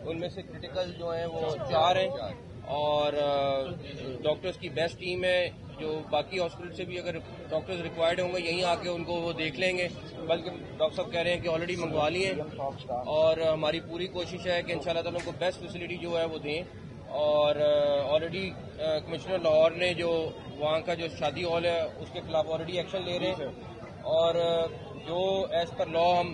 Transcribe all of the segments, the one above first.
ان میں سے کرٹیکل جو ہیں وہ 4 ہیں اور ڈاکٹرز کی بیسٹ ٹیم ہے. جو باقی ہاسپٹل سے بھی اگر ڈاکٹرز ریکوائرڈ ہوں گے یہیں آ کے ان کو وہ دیکھ لیں گے, بلکہ ڈاکٹر صاحب کہہ رہے ہیں کہ آلریڈی منگوا لیے ہیں اور ہماری پوری کوشش ہے کہ انشاءاللہ تعالیٰ ان کو بیسٹ فیسلٹی جو ہے وہ دیں. اور آلریڈی کمشنر لاہور نے جو وہاں کا جو شادی ہال ہے اس کے خلاف آلریڈی ایکشن لے رہے ہیں, اور جو ایز پر لا ہم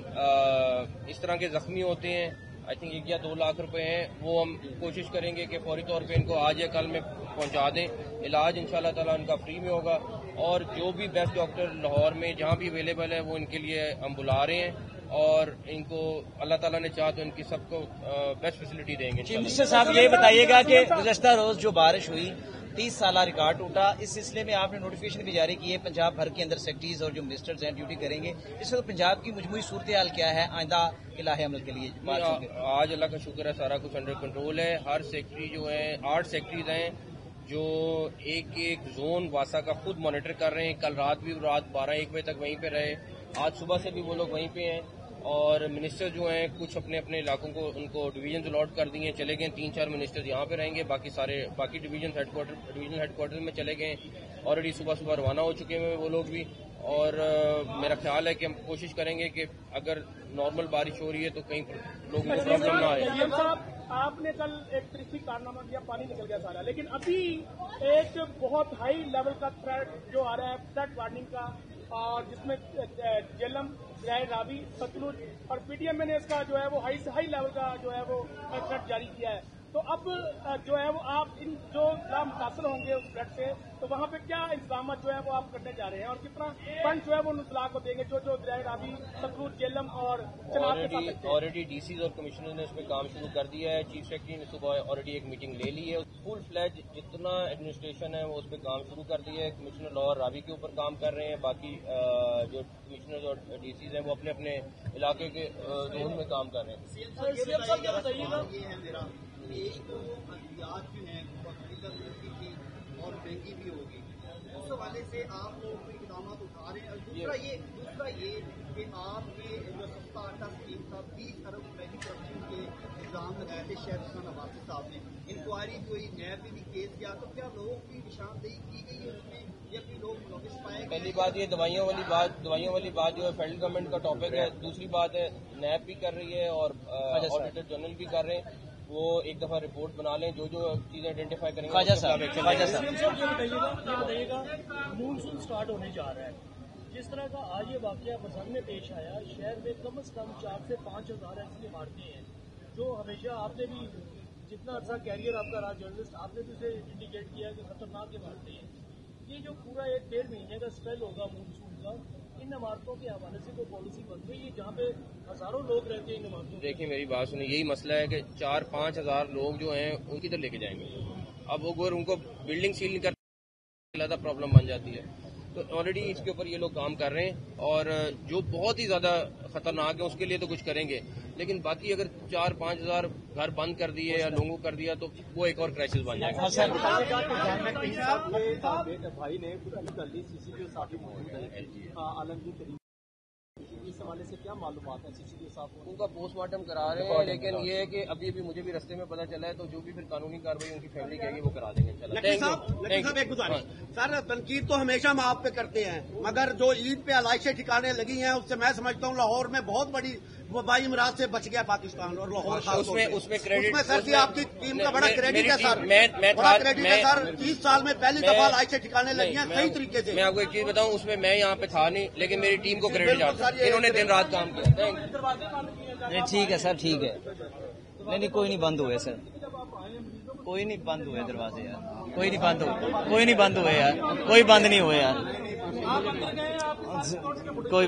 اس طرح کے زخمی ہوتے ہیں آئی تھنک 1 یا 2 لاکھ روپے ہیں, وہ ہم کوشش کریں گے کہ فوری طور پہ ان کو آج یا کل میں پہنچا دیں. علاج انشاءاللہ تعالیٰ ان کا فری میں ہوگا, اور جو بھی بیسٹ ڈاکٹر لاہور میں جہاں بھی اویلیبل ہے وہ ان کے لیے ہم بلا رہے ہیں, اور ان کو اللہ تعالیٰ نے چاہا تو ان کی سب کو بیسٹ فیسلٹی دیں گے. چیف منسٹر صاحب یہ بتائیے گا کہ گزشتہ روز جو بارش ہوئی 30 سالہ ریکارڈ ٹوٹا, اس سلسلے میں آپ نے نوٹیفکیشن بھی جاری کی ہے پنجاب بھر کے اندر سیکٹریز اور جو منسٹرز ہیں ڈیوٹی کریں گے. اس وقت پنجاب کی مجموعی صورتحال کیا ہے آئندہ کے لاہے عمل کے لیے؟ آج اللہ کا شکر ہے سارا کچھ انڈر کنٹرول ہے. ہر سیکٹری جو ہے 8 سیکٹریز ہیں جو ایک زون واسا کا خود مانیٹر کر رہے ہیں. کل رات بھی 12-1 بجے تک وہیں پہ رہے, آج صبح سے بھی وہ لوگ وہیں پہ ہیں, اور منسٹر جو ہیں کچھ اپنے اپنے علاقوں کو ان کو ڈویژنز الاٹ کر دیے, چلے گئے. 3-4 منسٹر یہاں پہ رہیں گے, باقی ڈویژنل ہیڈ کوارٹر میں چلے گئے. آلریڈی صبح روانہ ہو چکے ہیں وہ لوگ بھی, اور میرا خیال ہے کہ ہم کوشش کریں گے کہ اگر نارمل بارش ہو رہی ہے تو کہیں لوگوں کو پرابلم نہ آئے. آپ نے کل ایک تاریخی کارنامہ کیا, پانی نکل گیا سارا, لیکن ابھی ایک بہت ہائی لیول کا تھریٹ جو آ رہا ہے فلڈ وارننگ کا, اور جس میں جہلم, دریائے راوی, ستلج اور پی ٹی ایم نے اس کا جو ہے وہ ہائی لیول کا جو ہے وہ تھریٹ جاری کیا ہے. تو اب جو ہے وہ آپ ان جو ضلع متاثر ہوں گے اس فلڈ سے, تو وہاں پہ کیا انتظامات جو ہے وہ آپ کرنے جا رہے ہیں, اور کتنا فنڈ جو ہے وہ ان اضلاع کو دیں گے جو دریائے راوی, ستلج, جہلم اور چناب کے ساتھ؟ آلریڈی ڈی سیز اور کمشنر نے اس پہ کام شروع کر دیا ہے. چیف سیکرٹری نے صبح آلریڈی ایک میٹنگ لے لی ہے. فل فلیج جتنا ایڈمنسٹریشن ہے وہ اس پہ کام شروع کر دیا ہے. کمشنر لاہور راوی کے اوپر کام کر رہے ہیں, باقی جو کمشنر اور ڈی سیز ہیں وہ اپنے اپنے علاقے کے زون میں کام کر رہے ہیں. ایک تو ادویات جو ہیں کی اور مہنگی بھی ہوگی, اس حوالے سے آپ لوگ کوئی اقدامات اٹھا رہے ہیں. اور دوسرا یہ کہ آپ کے جو سستا آٹا اسکیم کا 20 ارب روپے کی کرپشن کے الزام لگائے تھے شہر حسن عباسی صاحب نے, انکوائری ہوئی, نیب میں بھی کیس کیا, تو کیا لوگوں کی نشاندہی کی گئی ہے اس میں, یا پھر لوگ نوٹس پائے گئے؟ پہلی بات یہ دوائیوں والی بات جو ہے فیڈرل گورنمنٹ کا ٹاپک ہے. دوسری بات ہے نیب بھی کر رہی ہے اور آڈیٹر جنرل بھی کر رہے ہیں, وہ ایک دفعہ رپورٹ بنا لیں, جو چیزیں آئیڈینٹیفائی کریں گے. خواجہ صاحب یہ بتائیے گا مونسون سٹارٹ ہونے جا رہا ہے, جس طرح کا آج یہ واقعہ بسر میں پیش آیا, شہر میں کم از کم 4 سے 5 ہزار ایسی عمارتیں ہیں جو ہمیشہ آپ نے بھی جتنا عرصہ کیریئر آپ کا رہا جرنلسٹ, آپ نے بھی اسے انڈیکیٹ کیا کہ خطرناک عمارتیں ہیں. یہ جو پورا 1-1.5 مہینے کا اسپیل ہوگا مونسون کا, ان عمارتوں کے حوالے سے کوئی پالیسی بن گئی ہے جہاں پہ ہزاروں لوگ رہتے ہیں ان عمارتوں؟ دیکھیں میری بات سنیں, یہی مسئلہ ہے کہ 4-5 ہزار لوگ جو ہیں ان کی طرف لے کے جائیں گے. اب اگر ان کو بلڈنگ سیل نہیں کرتے زیادہ پرابلم بن جاتی ہے. تو آلریڈی اس کے اوپر یہ لوگ کام کر رہے ہیں, اور جو بہت ہی زیادہ خطرناک ہے اس کے لیے تو کچھ کریں گے, لیکن باقی اگر 4-5 ہزار گھر بند کر دیے یا لوگوں کر دیا تو وہ ایک اور کرائسس بن جائے گا. بھائی نے عالمگیر اس حوالے سے کیا معلومات ہیں؟ سی صاحب ان کا پوسٹ مارٹم کرا رہے ہیں, لیکن یہ ہے کہ ابھی بھی مجھے بھی رستے میں پتہ چلا ہے, تو جو بھی پھر قانونی کارروائی ان کی فیملی کہے گی وہ کرا دیں گے. سر تنقید تو ہمیشہ ہم آپ پہ کرتے ہیں, مگر جو عید پہ علائشیں ٹھکانے لگی ہیں اس سے میں سمجھتا ہوں لاہور میں بہت بڑی وبائی امراض سے بچ گیا پاکستان, اور لاہور اس میں کریڈٹ سر جی آپ کی ٹیم کا بڑا کریڈٹ ہے سر, بڑا کریڈٹ ہے سر. 30 سال میں پہلی دفعہ علائشیں ٹھکانے لگی ہیں صحیح طریقے سے. میں آپ کو ایک چیز بتاؤں, اس میں میں یہاں پہ تھا نہیں, لیکن میری ٹیم کو کریڈٹ جاتا ہے, انہوں نے دن رات کام کیا. نہیں ٹھیک ہے سر, ٹھیک ہے. نہیں کوئی نہیں بند ہوئے سر, کوئی نہیں بند ہوئے دروازے یار, کوئی نہیں بند ہوئے یار, کوئی بند نہیں ہوئے یار, کوئی